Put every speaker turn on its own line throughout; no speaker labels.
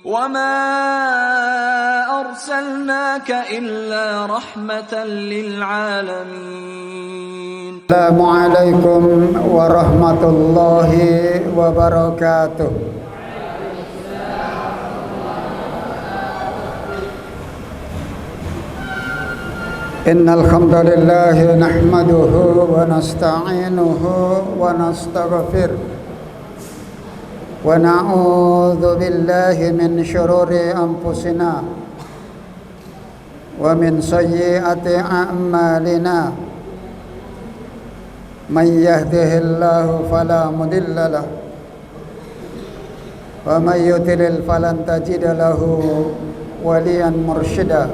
وَمَا أَرْسَلْنَاكَ إِلَّا رَحْمَةً لِلْعَالَمِينَ.
Assalamualaikum warahmatullahi wabarakatuh. Innal hamdalillah nahmaduhu wa nasta'inuhu wa nastaghfiruh. ونعوذ بالله من شرور أنفسنا ومن سيئات أعمالنا من يهده الله فلا مضل له ومن يضلل فلن تجد له وليا مرشدا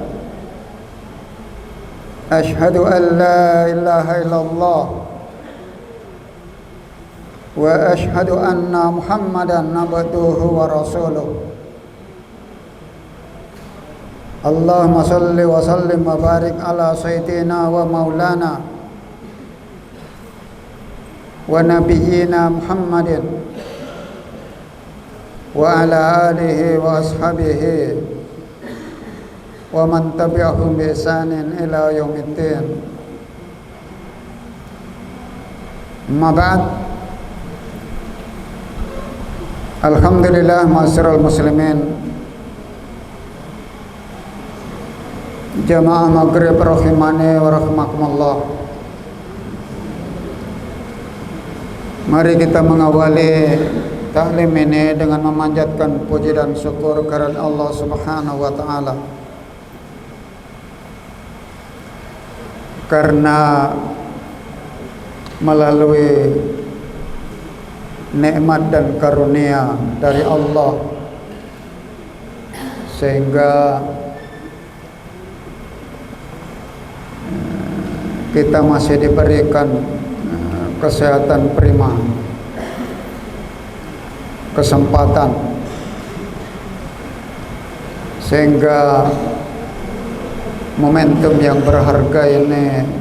أشهد أن لا إله إلا الله وأشهد أن محمدا عبده ورسوله اللهم صل وسلم وبارك على سيدنا ومولانا ونبينا محمد وعلى آله وأصحابه ومن تبعهم بإحسان إلى يوم الدين. أما بعد, alhamdulillah ma'asyiral muslimin, jamaah maghrib rahimani wa rahimakumullah. Mari kita mengawali taklim ini dengan memanjatkan puji dan syukur kepada Allah Subhanahu wa taala. Karena melalui nikmat dan karunia dari Allah sehingga kita masih diberikan kesehatan prima, kesempatan, sehingga momentum yang berharga ini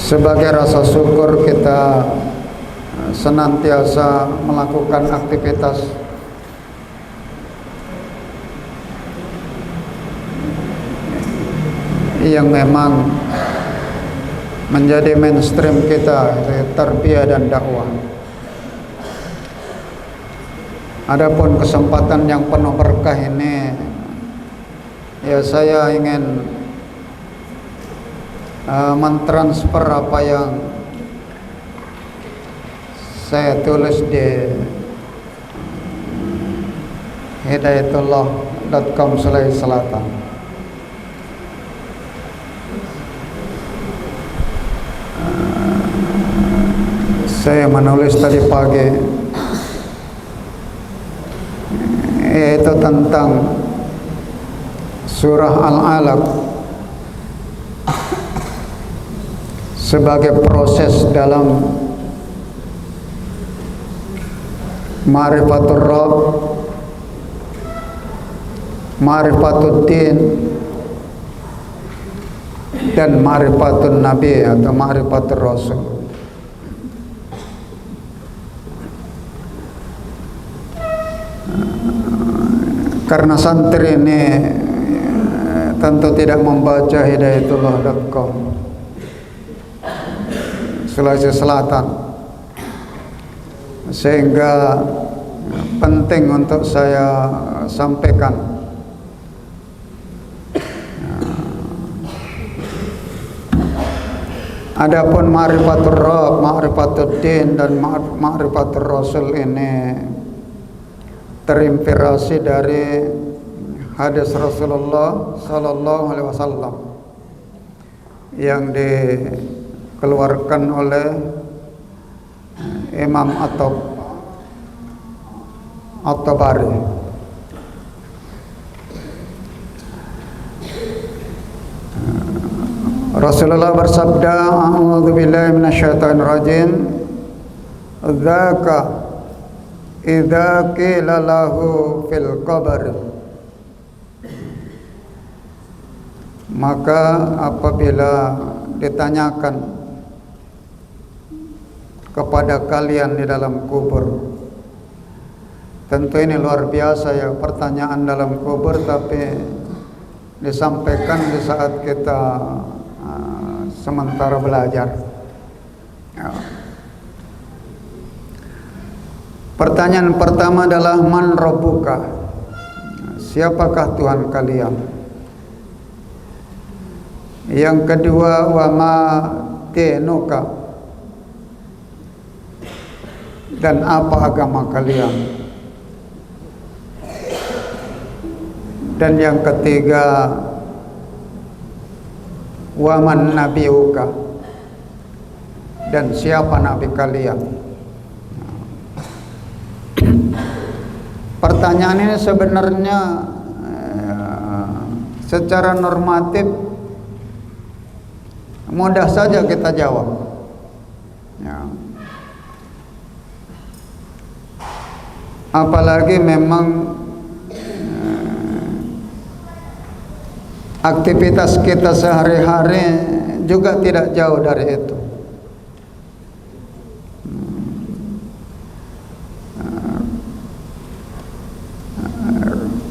sebagai rasa syukur kita senantiasa melakukan aktivitas yang memang menjadi mainstream kita, tarbiyah dan dakwah. Adapun kesempatan yang penuh berkah ini, ya saya ingin mentransfer apa yang saya tulis di hidayatullah.com Sulawesi Selatan. Saya menulis tadi pagi, yaitu tentang surah Al-Alaq sebagai proses dalam ma'rifatur Rabb, ma'rifatud din, dan ma'rifatun Nabi atau ma'rifatur Rasul. Karena santri ini tentu tidak membaca hidayatullah.com Sulawesi Selatan, sehingga penting untuk saya sampaikan. Adapun ma'rifatur Rabb, ma'rifatud din dan ma'rifatur Rasul ini terinspirasi dari hadis Rasulullah sallallahu alaihi wasallam yang dikeluarkan oleh Imam At-Tabari. Rasulullah bersabda, "A'udzu billahi minasyaitonir rajim. Dzaka idza qila lahu fil qabr." Maka apabila ditanyakan kepada kalian di dalam kubur. Tentu ini luar biasa ya, pertanyaan dalam kubur, tapi disampaikan di saat kita sementara belajar. Ya. Pertanyaan pertama adalah man rabbuka? Siapakah Tuhan kalian? Yang kedua, wa ma dinuka? Dan apa agama kalian? Dan yang ketiga, wa man nabiyuka? Dan siapa nabi kalian? Pertanyaan ini sebenarnya secara normatif mudah saja kita jawab. Ya. Apalagi memang aktivitas kita sehari-hari juga tidak jauh dari itu.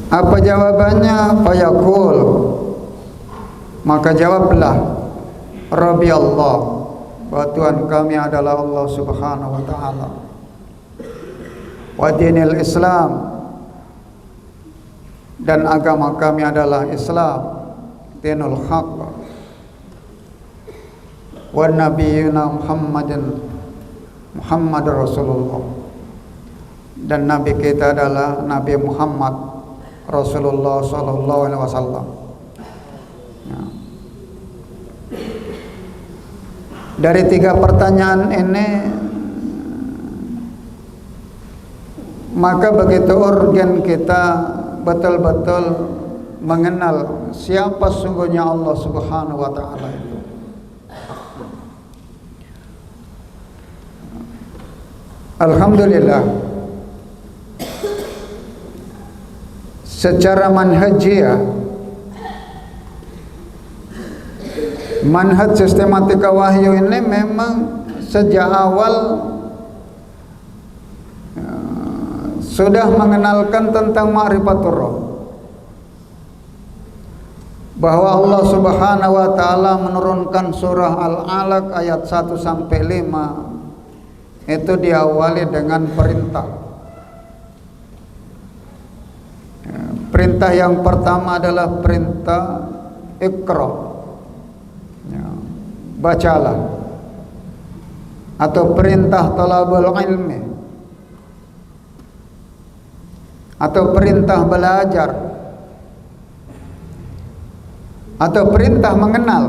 Apa jawabannya? Fayaqul, maka jawablah, Rabbi Allah, bahwa Tuhan kami adalah Allah Subhanahu wa taala. Wa dinil Islam, dan agama kami adalah Islam, dinul haq. Wa nabiyuna Muhammad Rasulullah, dan nabi kita adalah Nabi Muhammad Rasulullah sallallahu alaihi wasallam. Ya. Dari tiga pertanyaan ini, maka begitu urgen kita betul-betul mengenal siapa sungguhnya Allah Subhanahu wa taala itu. Alhamdulillah, secara manhajiyah, manhaj sistematika wahyu ini memang sejak awal sudah mengenalkan tentang ma'rifatur Rabb, bahwa Allah Subhanahu wa taala menurunkan surah Al-Alaq ayat 1 sampai 5 itu diawali dengan perintah. Perintah yang pertama adalah perintah Iqra, ya, bacalah, atau perintah talabul ilmi, atau perintah belajar, atau perintah mengenal.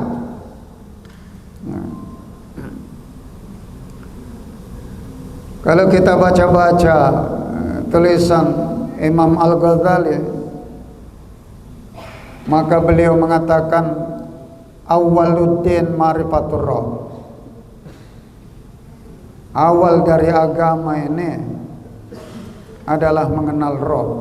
Kalau kita baca-baca tulisan Imam Al-Ghazali, maka beliau mengatakan awwaluddin ma'rifatur Rabb. Awal dari agama ini adalah mengenal Rabb.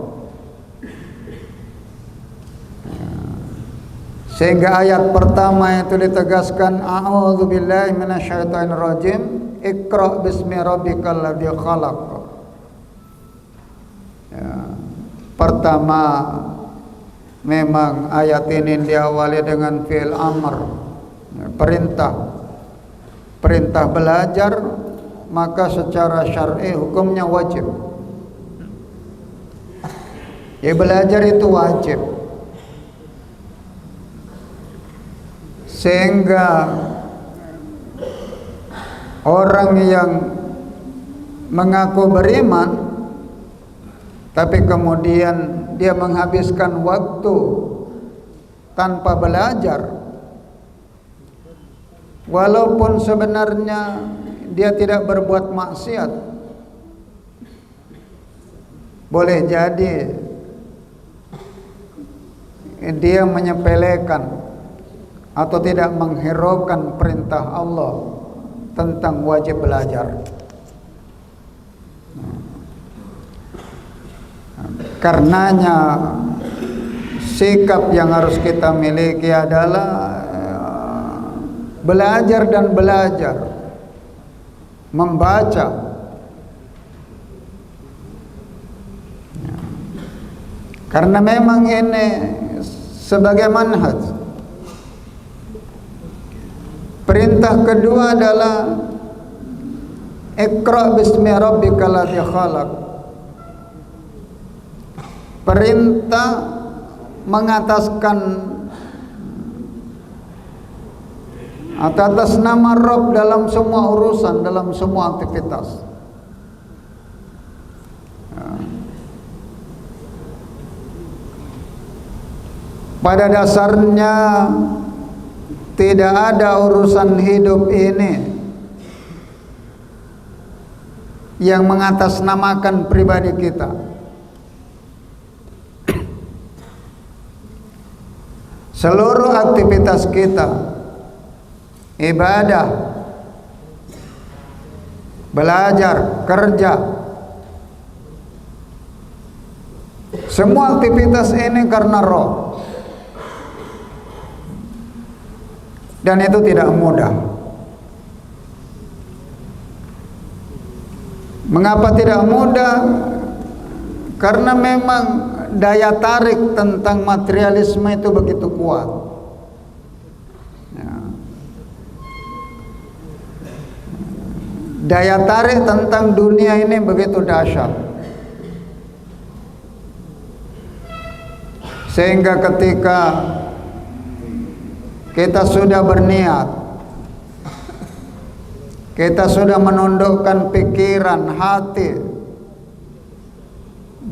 Sehingga ayat pertama itu ditegaskan a'udzubillahi minasyaitonirrajim, Iqra bismi rabbikal ladzi khalaq. Ya, pertama memang ayat ini diawali dengan fi'il amr, perintah belajar, maka secara syar'i hukumnya wajib. Ya, belajar itu wajib, sehingga orang yang mengaku beriman tapi kemudian dia menghabiskan waktu tanpa belajar, walaupun sebenarnya dia tidak berbuat maksiat, boleh jadi dia menyepelekan atau tidak menghiraukan perintah Allah tentang wajib belajar. Karenanya sikap yang harus kita miliki adalah belajar dan belajar, membaca. Karena memang ini sebagai manhaj. Perintah kedua adalah Iqra bismi rabbikal ladzi khalaq. Perintah mengataskan atas nama Rabb dalam semua urusan, dalam semua aktivitas. Pada dasarnya tidak ada urusan hidup ini yang mengatasnamakan pribadi kita. Seluruh aktivitas kita, ibadah, belajar, kerja, semua aktivitas ini karena roh. Dan itu tidak mudah. Mengapa tidak mudah? Karena memang daya tarik tentang materialisme itu begitu kuat. Ya. Daya tarik tentang dunia ini begitu dahsyat. Sehingga ketika kita sudah berniat, kita sudah menundukkan pikiran, hati,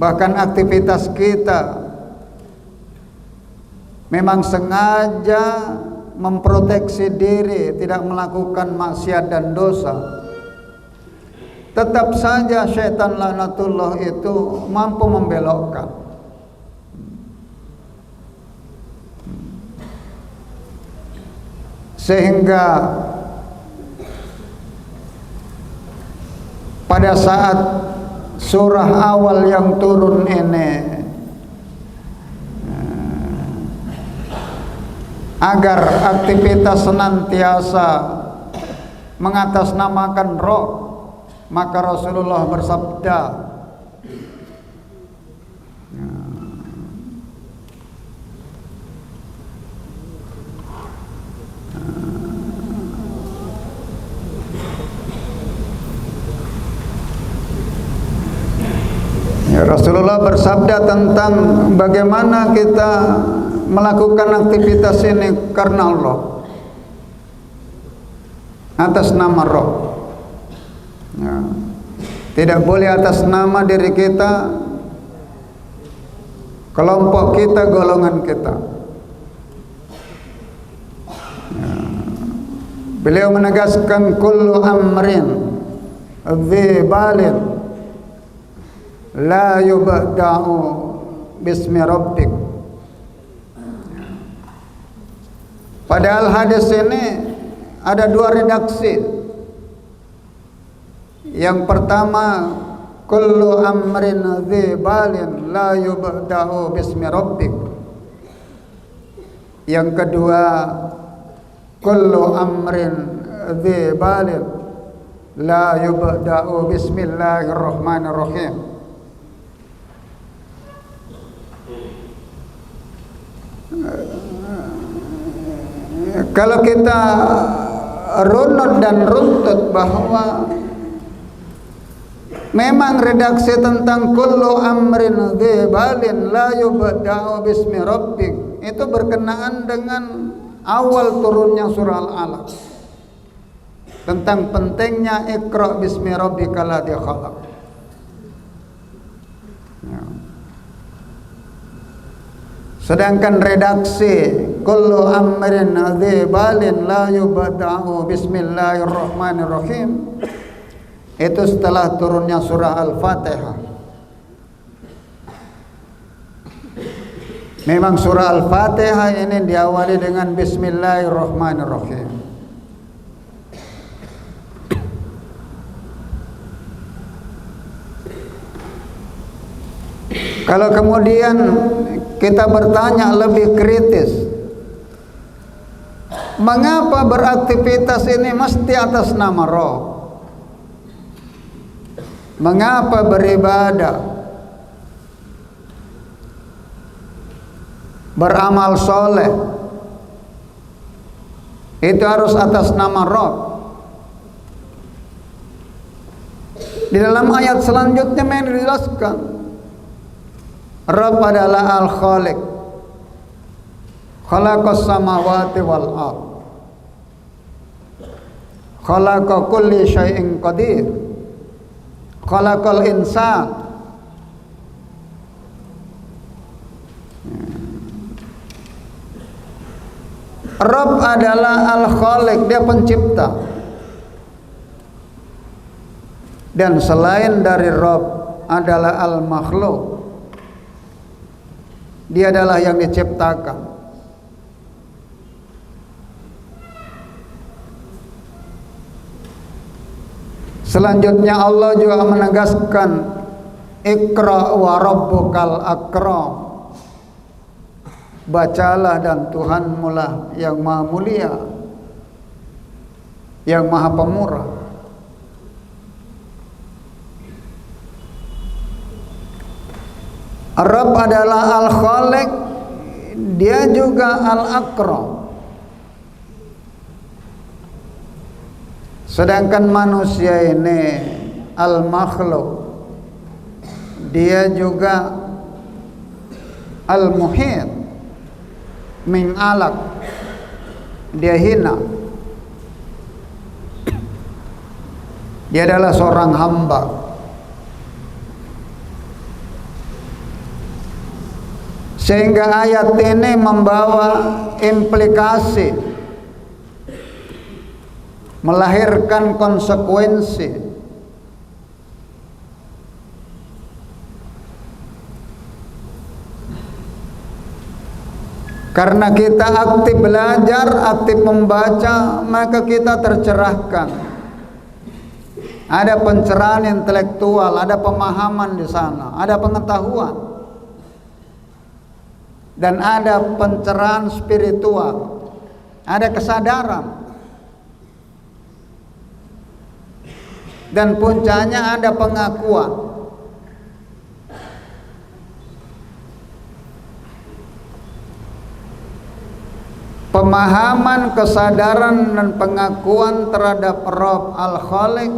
bahkan aktivitas kita memang sengaja memproteksi diri tidak melakukan maksiat dan dosa, tetap saja syaitan laknatullah itu mampu membelokkan. Sehingga pada saat surah awal yang turun ini, agar aktivitas senantiasa mengatasnamakan roh, maka Rasulullah bersabda, Rasulullah bersabda tentang bagaimana kita melakukan aktivitas ini karena Allah, atas nama roh. Ya. Tidak boleh atas nama diri kita, kelompok kita, golongan kita. Ya. Beliau menegaskan kullu amrin dzi balin la yubda'u bismi rabbik. Padahal hadis ini ada dua redaksi. Yang pertama, kullu amrin dzi balin la yubda'u bismi rabbik. Yang kedua, kullu amrin dzi balin la yubda'u bismillahirrahmanirrahim. Kalau kita runut dan runtut bahwa memang redaksi tentang kullu amrin dzi balin la yubda'u bismi rabbik itu berkenaan dengan awal turunnya surah Al-Alaq tentang pentingnya Iqra bismi rabbikal ladzi khalaq. Sedangkan redaksi kullu amrin dzi balin la yubda'u bismillahirrahmanirrahim itu setelah turunnya surah Al-Fatihah. Memang surah Al-Fatihah ini diawali dengan bismillahirrahmanirrahim. Kalau kemudian kita bertanya lebih kritis, mengapa beraktivitas ini mesti atas nama roh? Mengapa beribadah, beramal soleh itu harus atas nama Rabb? Di dalam ayat selanjutnya yang dijelaskan, Rabb adalah Al-Khaliq, khalaqas samawati wal ard, khalaqa kulli syai'in qadir, khalaqal insan. Rabb adalah Al-Khaliq, dia pencipta. Dan selain dari Rabb adalah Al-Makhluk, dia adalah yang diciptakan. Selanjutnya Allah juga menegaskan, Iqra wa rabbukal akram, bacalah dan Tuhanmu lah yang maha mulia, yang maha pemurah. Rabb adalah Al-Khaliq, dia juga Al-Akram. Sedangkan manusia ini Al-Makhluk, dia juga Al-Muhit, min alaq, dia hina. Dia adalah seorang hamba. Sehingga ayat ini membawa implikasi, melahirkan konsekuensi. Karena kita aktif belajar, aktif membaca, maka kita tercerahkan. Ada pencerahan intelektual, ada pemahaman di sana, ada pengetahuan. Dan ada pencerahan spiritual, ada kesadaran. Dan puncaknya ada pengakuan. Pemahaman, kesadaran dan pengakuan terhadap Rabb Al-Khaliq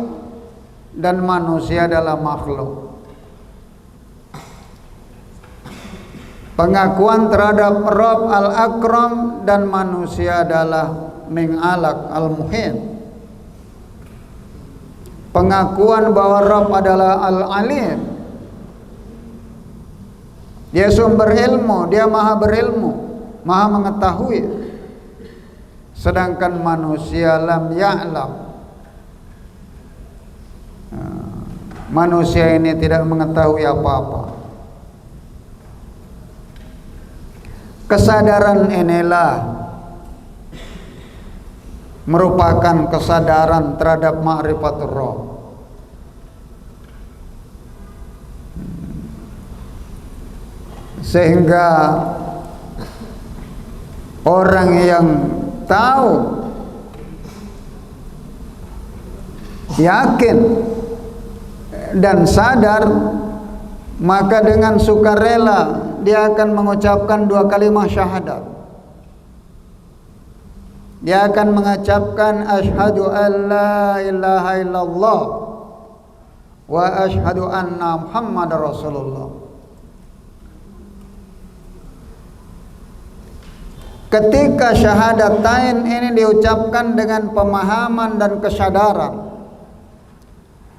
dan manusia adalah makhluk. Pengakuan terhadap Rabb Al-Akram dan manusia adalah min alaq al-muhin. Pengakuan bahwa Rabb adalah Al-Alim, dia sumber ilmu, dia maha berilmu, maha mengetahui. Sedangkan manusia lam ya'lam, manusia ini tidak mengetahui apa-apa. Kesadaran inilah merupakan kesadaran terhadap ma'rifatur Rabb. Sehingga orang yang tahu, yakin dan sadar, maka dengan sukarela dia akan mengucapkan dua kalimat syahadat. Dia akan mengucapkan asyhadu an la ilaha illallah wa asyhadu anna Muhammadar Rasulullah. Ketika syahadatain ini diucapkan dengan pemahaman dan kesadaran,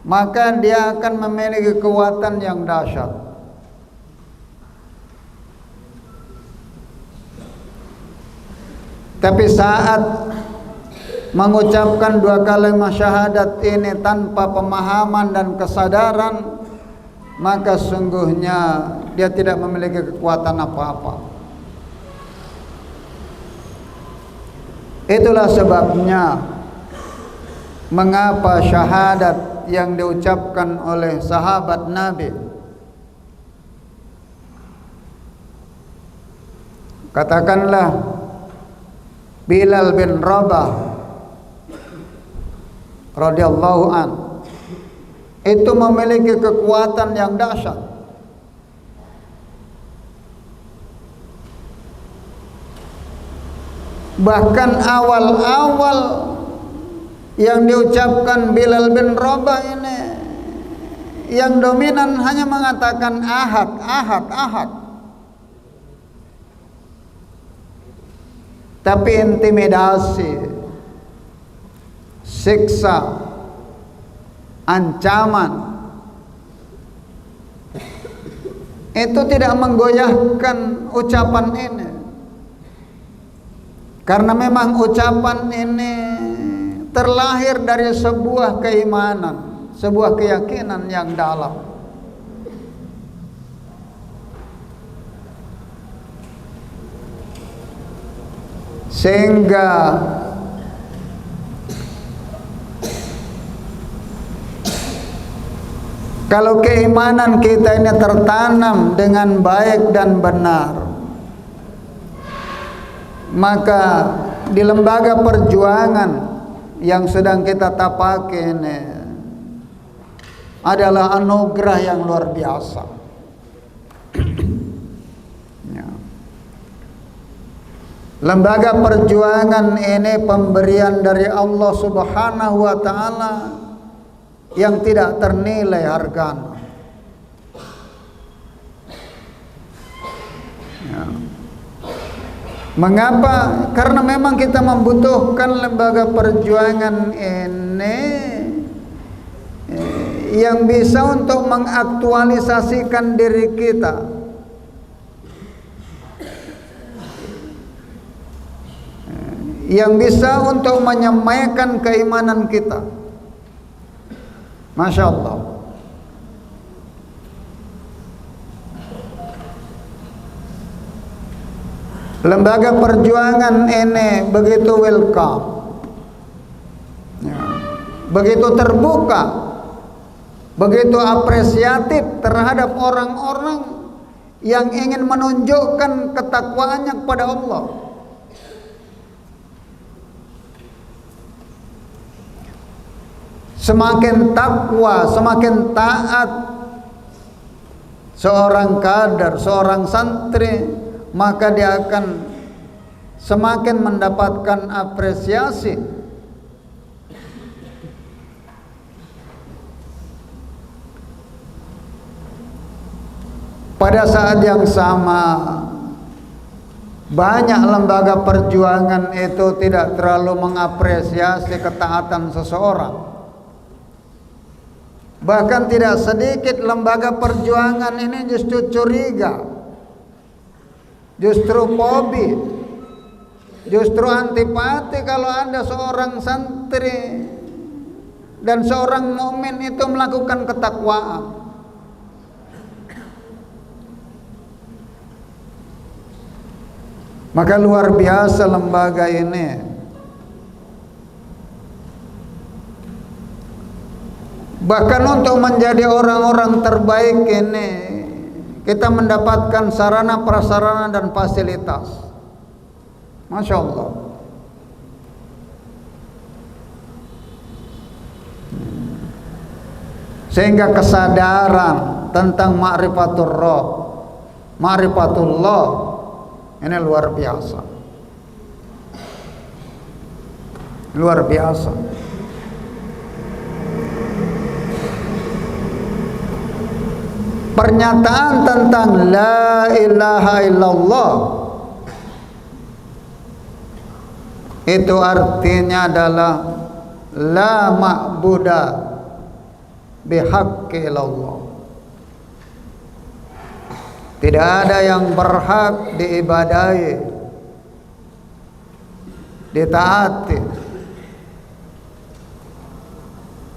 maka dia akan memiliki kekuatan yang dahsyat. Tapi saat mengucapkan dua kalimat syahadat ini tanpa pemahaman dan kesadaran, maka sungguhnya dia tidak memiliki kekuatan apa-apa. Itulah sebabnya mengapa syahadat yang diucapkan oleh sahabat Nabi, katakanlah Bilal bin Rabah radhiyallahu an, itu memiliki kekuatan yang dahsyat. Bahkan awal-awal yang diucapkan Bilal bin Rabah ini, yang dominan hanya mengatakan ahad, ahad, ahad. Tapi intimidasi, siksa, ancaman itu tidak menggoyahkan ucapan ini, karena memang ucapan ini terlahir dari sebuah keimanan, sebuah keyakinan yang dalam. Sehingga kalau keimanan kita ini tertanam dengan baik dan benar, maka di lembaga perjuangan yang sedang kita tapaki ini adalah anugerah yang luar biasa. Ya. Lembaga perjuangan ini pemberian dari Allah Subhanahu wa taala yang tidak ternilai harganya. Ya. Mengapa? Karena memang kita membutuhkan lembaga perjuangan ini yang bisa untuk mengaktualisasikan diri kita. Yang bisa untuk menyampaikan keimanan kita. Masya Allah. Lembaga perjuangan ini begitu welcome, ya, begitu terbuka, begitu apresiatif terhadap orang-orang yang ingin menunjukkan ketakwaannya kepada Allah. Semakin takwa, semakin taat seorang kader, seorang santri, maka dia akan semakin mendapatkan apresiasi. Pada saat yang sama, banyak lembaga perjuangan itu tidak terlalu mengapresiasi ketaatan seseorang. Bahkan tidak sedikit lembaga perjuangan ini justru curiga, justru fobi, justru antipati kalau ada seorang santri dan seorang mukmin itu melakukan ketakwaan. Maka luar biasa lembaga ini. Bahkan untuk menjadi orang-orang terbaik ini, kita mendapatkan sarana prasarana dan fasilitas. Masya Allah. Sehingga kesadaran tentang ma'rifatullah ini luar biasa. Luar biasa. Pernyataan tentang la ilaha illallah itu artinya adalah la ma'buda bihaqqi illallah. Tidak ada yang berhak diibadahi, ditaati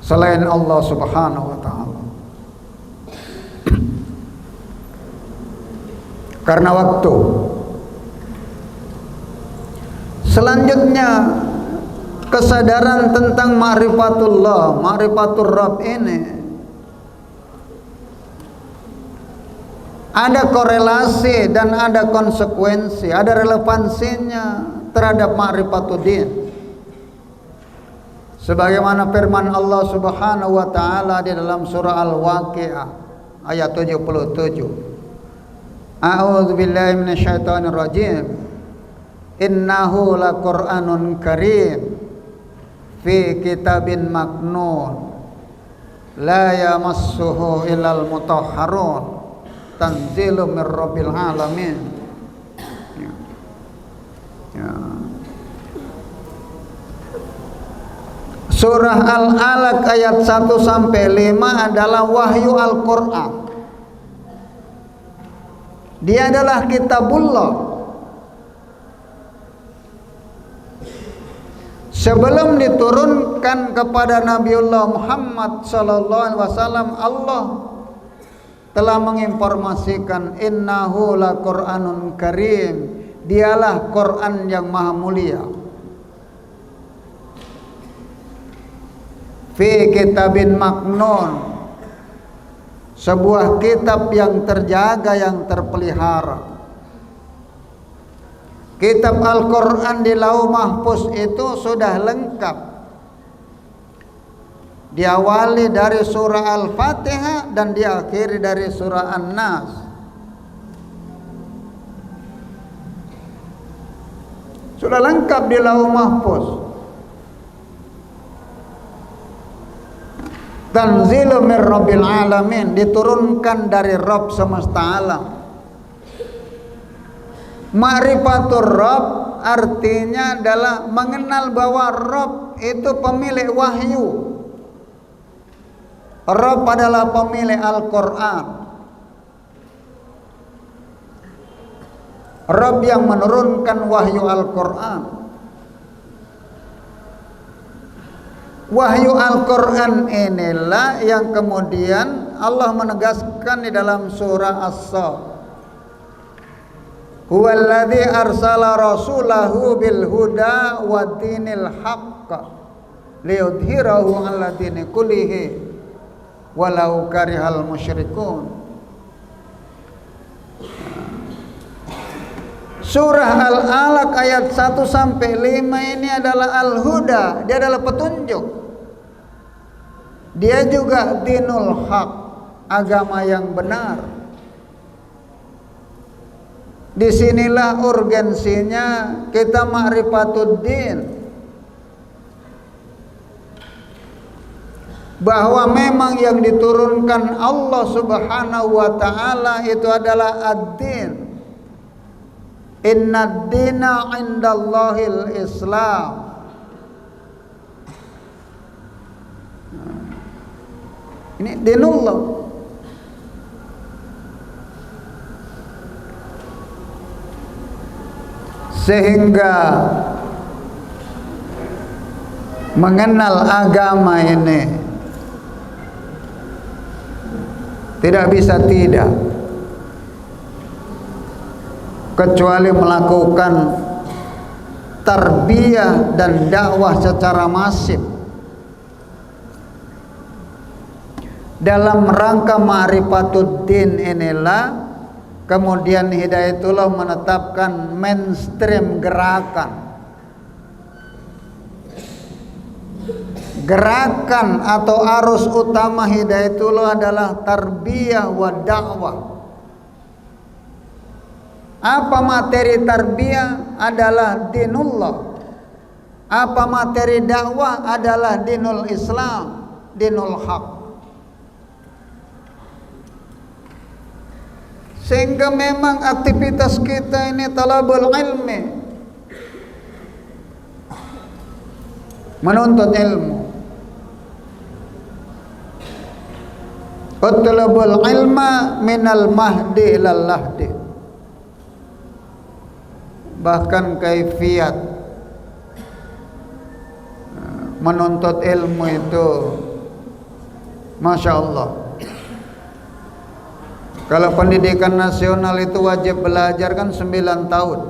selain Allah Subhanahu wa taala. Karena waktu. Selanjutnya, kesadaran tentang ma'rifatullah, ma'rifatur Rabb ini ada korelasi dan ada konsekuensi, ada relevansinya terhadap ma'rifatuddin. Sebagaimana firman Allah Subhanahu wa taala di dalam surah Al-Waqiah ayat 77. A'udzu billahi minasyaitonir rajim. Innahu laqur'anun karim fi kitabin maknun la yamassuhu illal mutahharun tanzilum mir rabbil alamin. Ya. Surah Al-Alaq ayat 1 sampai 5 adalah wahyu Al-Qur'an. Dia adalah kitabullah. Sebelum diturunkan kepada Nabiullah Muhammad sallallahu alaihi wasallam, Allah telah menginformasikan innahu laqur'anun karim. Dialah Quran yang maha mulia. Fi kitabin maknun, sebuah kitab yang terjaga, yang terpelihara. Kitab Al-Quran di Lauh Mahfuz itu sudah lengkap. Diawali dari surah Al-Fatihah dan diakhiri dari surah An-Nas. Sudah lengkap di Lauh Mahfuz. Tanzilu mir rabbil alamin, diturunkan dari Rabb semesta alam. Ma'rifatur Rabb artinya adalah mengenal bahwa Rabb itu pemilik wahyu. Rabb adalah pemilik Al-Quran. Rabb yang menurunkan wahyu Al-Quran. Wahyu Al-Quran inilah yang kemudian Allah menegaskan di dalam surah As-Saff. Huwallazi arsala rasulahu bil huda wa dinil haqq liyudhhirahu 'ala dini kullihi walau karihal musyrikun. Surah Al-Alaq ayat 1 sampai 5 ini adalah al-huda, dia adalah petunjuk. Dia juga dinul haq, agama yang benar. Disinilah urgensinya kita ma'rifatuddin, bahwa memang yang diturunkan Allah Subhanahu wa taala itu adalah ad-din. Inna dina indallahil Islam. Ini dinullah. Sehingga mengenal agama ini tidak bisa tidak, kecuali melakukan tarbiyah dan dakwah secara masif dalam rangka ma'rifatuddin. Inilah kemudian Hidayatullah menetapkan mainstream gerakan atau arus utama Hidayatullah adalah tarbiyah wa dakwah. Apa materi tarbiyah? Adalah dinullah. Apa materi dakwah? Adalah dinul Islam, dinul haq. Sehingga memang aktivitas kita ini talabul ilmi, menuntut ilmu. Utlubul ilma minal mahdi ilal lahdi. Bahkan kaifiat menuntut ilmu itu, Masya Allah. Kalau pendidikan nasional itu wajib belajar kan 9 tahun.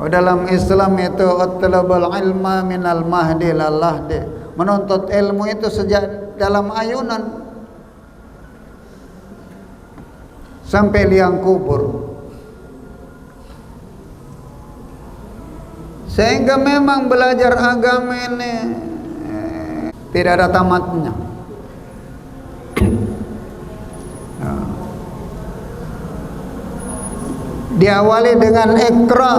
Dalam Islam itu utlubul ilma minal mahdi ilal lahdi. Menuntut ilmu itu sejak dalam ayunan sampai liang kubur. Sehingga memang belajar agama ini tidak ada tamatnya. Diawali dengan Iqra,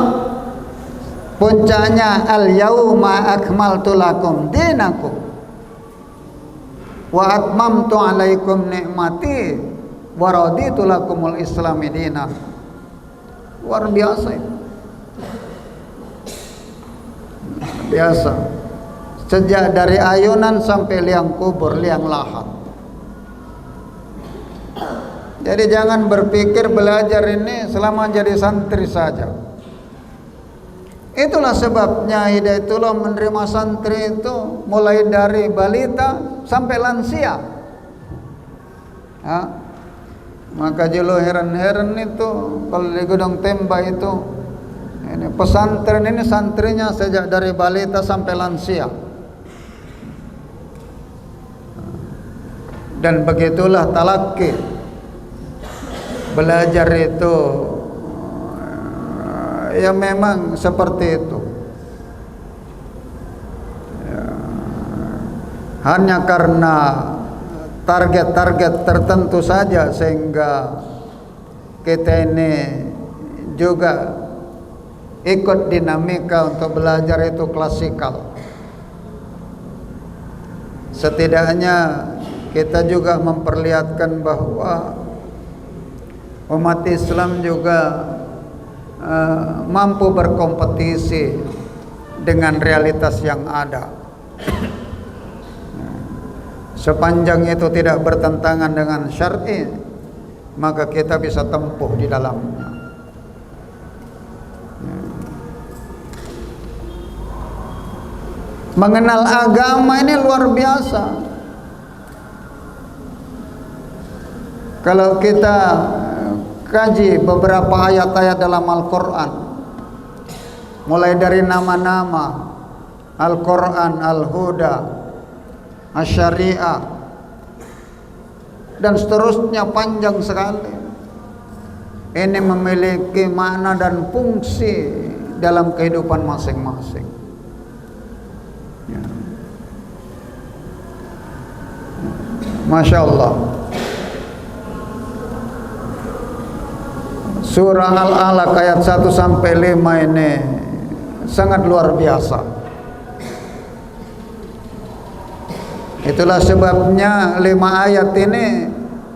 puncaknya al-yauma akmaltu lakum dinakum wa atmamtu alaikum ni'mati wa raditu lakumul islami dinan. Luar biasa itu. Biasa. Sejak dari ayunan sampai liang kubur, liang lahat. Jadi jangan berpikir belajar ini selama jadi santri saja. Itulah sebabnya Hidayatullah menerima santri itu mulai dari balita sampai lansia. Ya. Maka jelo heran-heran itu kalau di Gunung Temba itu, ini pesantren ini santrinya sejak dari balita sampai lansia. Dan begitulah talaki. Belajar itu ya memang seperti itu ya, hanya karena target-target tertentu saja sehingga kita ini juga ikut dinamika untuk belajar itu klasikal. Setidaknya kita juga memperlihatkan bahwa umat Islam juga mampu berkompetisi dengan realitas yang ada. Sepanjang itu tidak bertentangan dengan syar'i, maka kita bisa tempuh di dalamnya. Mengenal agama ini luar biasa. Kalau kita kaji beberapa ayat-ayat dalam Al-Quran, mulai dari nama-nama Al-Quran, Al-Huda, Asy-Syariah, dan seterusnya panjang sekali. Ini memiliki makna dan fungsi dalam kehidupan masing-masing. Ya. Masya Allah. Surah Al-Alaq ayat 1 sampai 5 ini sangat luar biasa. Itulah sebabnya 5 ayat ini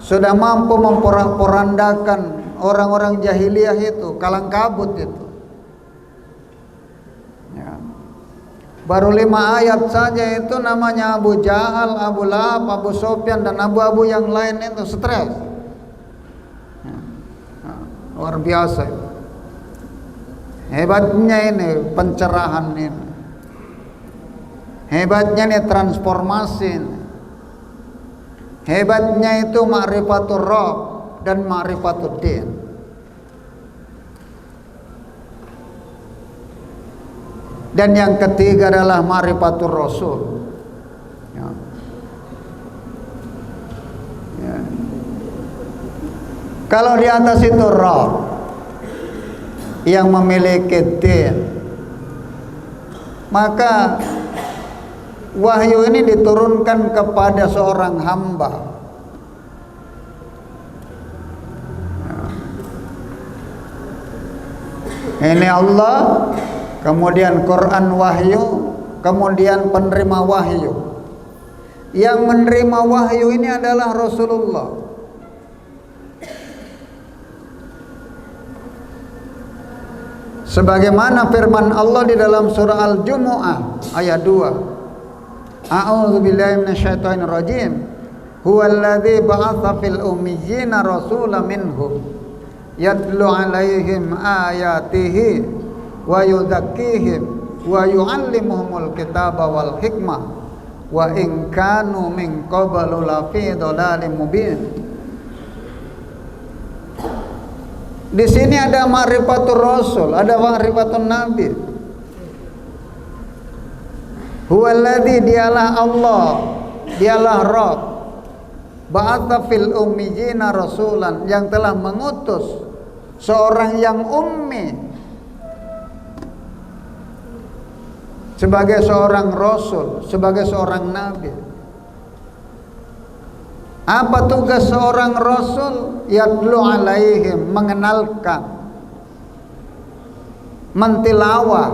sudah mampu memporak-porandakan orang-orang jahiliyah itu, kalang kabut itu. Ya. Baru 5 ayat saja itu namanya Abu Jahal, Abu Lahab, Abu Sufyan dan abu-abu yang lain itu stres. Luar biasa. Hebatnya ini pencerahan ini. Hebatnya ini transformasi ini. Hebatnya itu ma'rifatul Rabb dan ma'rifatul din. Dan yang ketiga adalah ma'rifatul Rasul. Ya. Ya. Kalau di atas itu Rabb yang memiliki din, maka wahyu ini diturunkan kepada seorang hamba. Ini Allah, kemudian Quran wahyu, kemudian penerima wahyu. Yang menerima wahyu ini adalah Rasulullah. Sebagaimana firman Allah di dalam surah Al-Jumu'ah ayat 2. A'udzu billahi minasyaitonir rajim. Huwallazi ba'atsa fil ummiyina rasulan minhum yatlu 'alaihim ayatihi wa yuzakkihim wa yu'allimuhumul kitaba wal hikmah wa in kanu min qablu lafi dhalalin mubin. Di sini ada ma'rifatul Rasul, ada ma'rifatul Nabi. Huwallazi, dialah Allah, dialah Rabb. Ba'atsa fil ummiyina rasulan, yang telah mengutus seorang yang ummi sebagai seorang rasul, sebagai seorang nabi. Apa tugas seorang rasul? Yatlu alaihim, mengenalkan, mentilawah.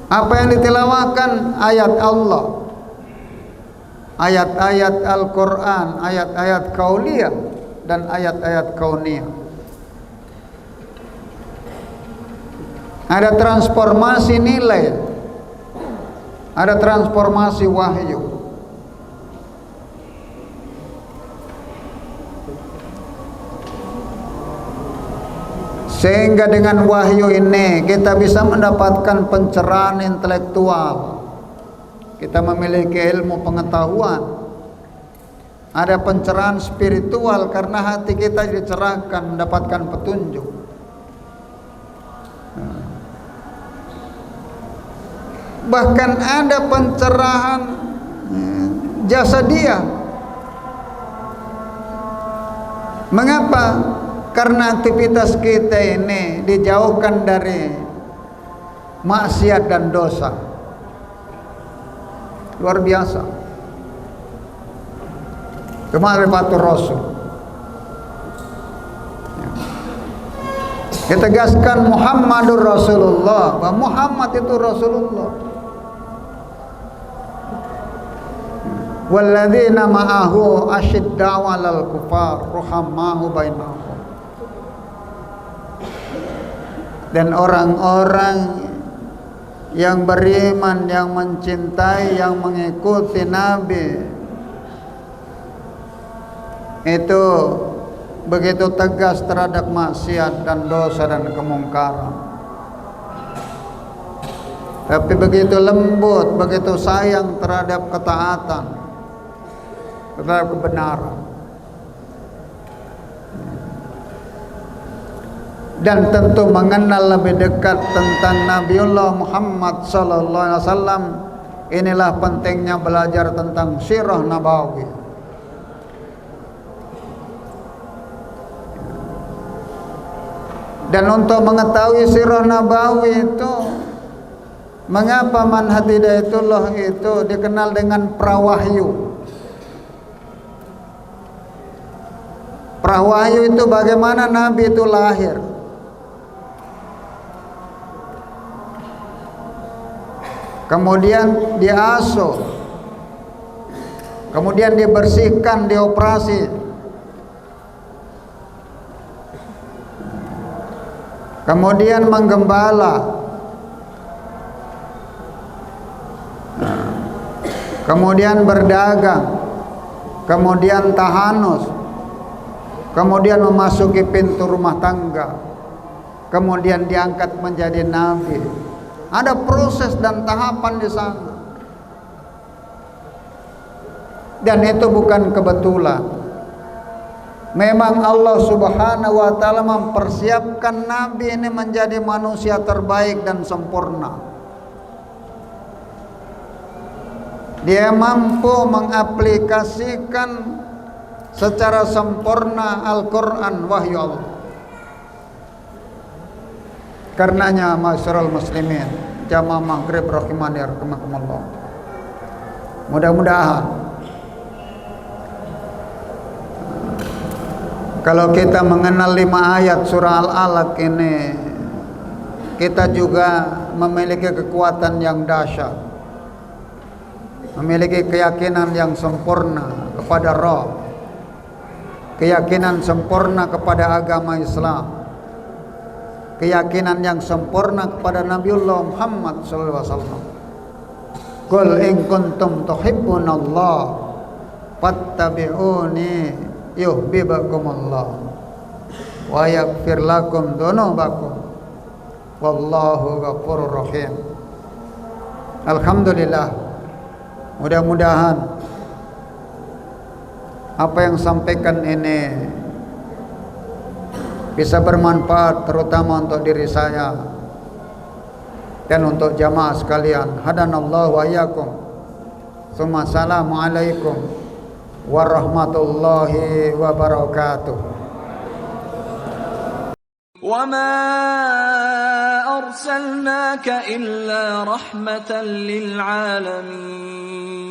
Apa yang ditilawahkan? Ayat Allah, ayat-ayat Al-Quran, ayat-ayat kauliyah dan ayat-ayat kauniyah. Ada transformasi nilai, ada transformasi wahyu. Sehingga dengan wahyu ini kita bisa mendapatkan pencerahan intelektual. Kita memiliki ilmu pengetahuan. Ada pencerahan spiritual karena hati kita dicerahkan, mendapatkan petunjuk. Bahkan ada pencerahan jasadiah. Mengapa? Karena aktivitas kita ini dijauhkan dari maksiat dan dosa. Luar biasa. Kema'rifatur Rasul. Ditegaskan Muhammadur Rasulullah, bahwa Muhammad itu Rasulullah. Walladzina ma'ahu asyidda'u 'alal kufar ruhamaa'u bainahum. Dan orang-orang yang beriman, yang mencintai, yang mengikuti Nabi itu begitu tegas terhadap maksiat dan dosa dan kemungkaran, tapi begitu lembut, begitu sayang terhadap ketaatan, terhadap kebenaran. Dan tentu mengenal lebih dekat tentang Nabiullah Muhammad sallallahu alaihi wasallam. Inilah pentingnya belajar tentang sirah nabawi. Dan untuk mengetahui sirah nabawi itu, mengapa manhaj hidayatullah itu dikenal dengan prawahyu. Prawahyu itu bagaimana Nabi itu lahir. Kemudian diasuh, kemudian dibersihkan, dioperasi, kemudian menggembala, kemudian berdagang, kemudian tahanus, kemudian memasuki pintu rumah tangga, kemudian diangkat menjadi nabi. Ada proses dan tahapan di sana. Dan itu bukan kebetulan. Memang Allah Subhanahu wa taala mempersiapkan nabi ini menjadi manusia terbaik dan sempurna. Dia mampu mengaplikasikan secara sempurna Al-Quran, wahyu Allah. Karenanya masyarul muslimin, jamaah maghrib rahimani rahimakumullah, mudah-mudahan kalau kita mengenal 5 ayat surah Al-Alaq ini, kita juga memiliki kekuatan yang dahsyat, memiliki keyakinan yang sempurna kepada Rabb, keyakinan sempurna kepada agama Islam, keyakinan yang sempurna kepada Nabiullah Muhammad sallallahu alaihi wasallam. Qul in kuntum tuhibbunallah fattabi'uni yuhibbukumullah wa yaghfir lakum dzunubakum wallahu ghafurur rahim. Alhamdulillah, mudah-mudahan apa yang sampaikan ini bisa bermanfaat terutama untuk diri saya dan untuk jamaah sekalian. Hadanallahu wa iyyakum. Tsumma assalamualaikum warahmatullahi wabarakatuh.
وما أرسلناك إلا رحمة للعالمين